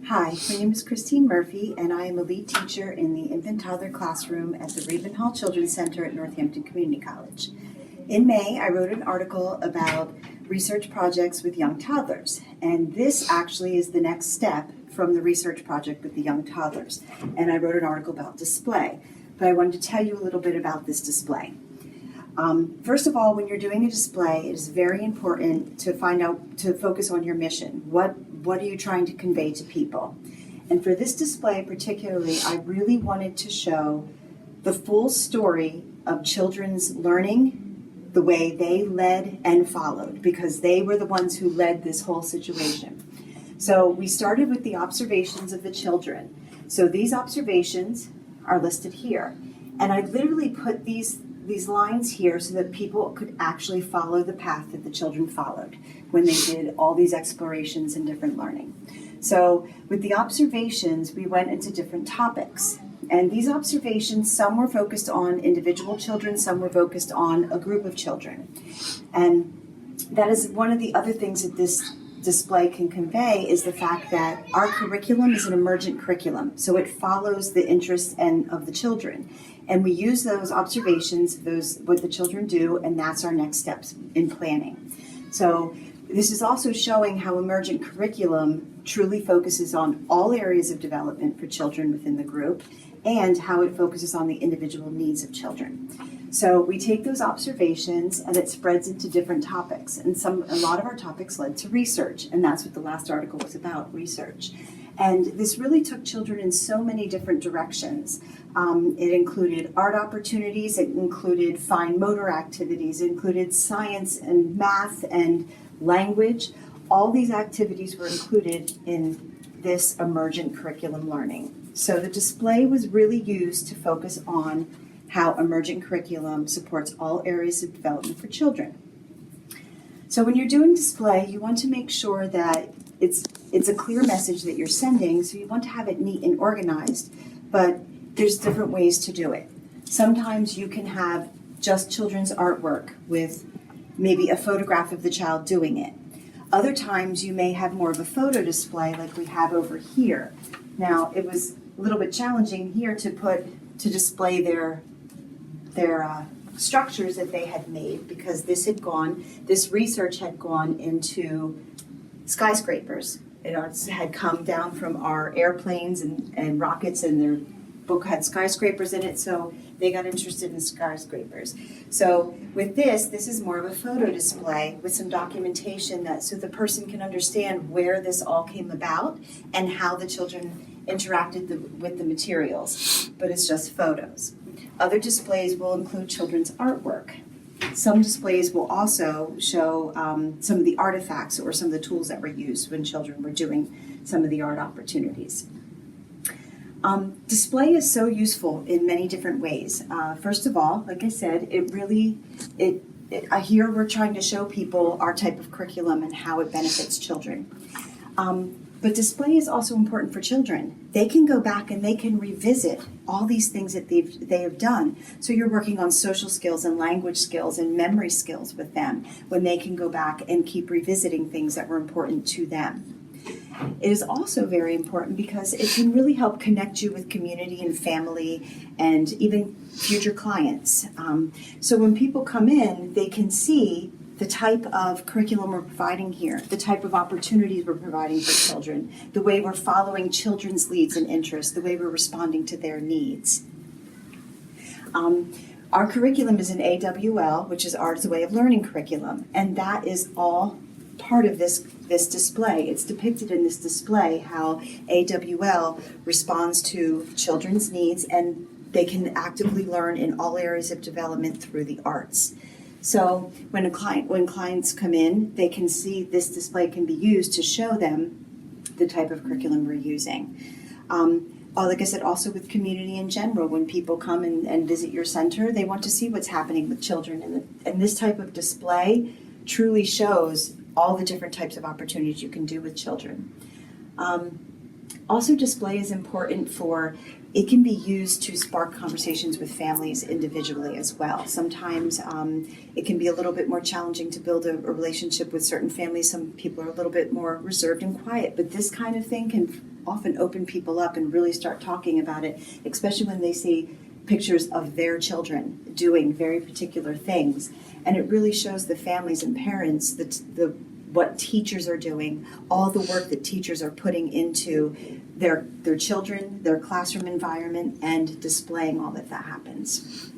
Hi, my name is Christine Murphy, and I am a lead teacher in the infant toddler classroom at the Ravenhall Children's Center at Northampton Community College. In May, I wrote an article about research projects with young toddlers, and this actually is the next step from the research project with the young toddlers. And I wrote an article about display, but I wanted to tell you a little bit about this display. First of all, when you're doing a display, it is very important to focus on your mission. What are you trying to convey to people? And for this display particularly, I really wanted to show the full story of children's learning, the way they led and followed, because they were the ones who led this whole situation. So we started with the observations of the children. So these observations are listed here. And I literally put these lines here so that people could actually follow the path that the children followed when they did all these explorations and different learning. So with the observations, we went into different topics. And these observations, some were focused on individual children, some were focused on a group of children. And that is one of the other things that this display can convey is the fact that our curriculum is an emergent curriculum. So it follows the interests of the children. And we use those observations, what the children do, and that's our next steps in planning. So this is also showing how emergent curriculum truly focuses on all areas of development for children within the group and how it focuses on the individual needs of children. So we take those observations and it spreads into different topics. And a lot of our topics led to research, and that's what the last article was about, research. And this really took children in so many different directions. It included art opportunities, it included fine motor activities, it included science and math and language. All these activities were included in this emergent curriculum learning. So the display was really used to focus on how emergent curriculum supports all areas of development for children. So when you're doing display, you want to make sure that it's a clear message that you're sending, so you want to have it neat and organized, but there's different ways to do it. Sometimes you can have just children's artwork with maybe a photograph of the child doing it. Other times you may have more of a photo display like we have over here. Now, it was a little bit challenging here to display their structures that they had made, because this research had gone into skyscrapers. It had come down from our airplanes and rockets, and their book had skyscrapers in it, so they got interested in skyscrapers. So with this is more of a photo display with some documentation so the person can understand where this all came about and how the children interacted with the materials, but it's just photos. Other displays will include children's artwork. Some displays will also show some of the artifacts or some of the tools that were used when children were doing some of the art opportunities. Display is so useful in many different ways. First of all, like I said, here we're trying to show people our type of curriculum and how it benefits children. But display is also important for children. They can go back and they can revisit all these things that they have done. So you're working on social skills and language skills and memory skills with them when they can go back and keep revisiting things that were important to them. It is also very important because it can really help connect you with community and family and even future clients. So when people come in, they can see the type of curriculum we're providing here, the type of opportunities we're providing for children, the way we're following children's leads and interests, the way we're responding to their needs. Our curriculum is an AWL, which is Art's Way of Learning curriculum, and that is all part of this display. It's depicted in this display how AWL responds to children's needs, and they can actively learn in all areas of development through the arts. So when clients come in, they can see this display can be used to show them the type of curriculum we're using. Like I said, also with community in general, when people come and visit your center, they want to see what's happening with children. And this type of display truly shows all the different types of opportunities you can do with children. Also, display is important it can be used to spark conversations with families individually as well. Sometimes it can be a little bit more challenging to build a relationship with certain families. Some people are a little bit more reserved and quiet, but this kind of thing can often open people up and really start talking about it, especially when they see pictures of their children doing very particular things. And it really shows the families and parents the what teachers are doing, all the work that teachers are putting into their children, their classroom environment, and displaying all that happens.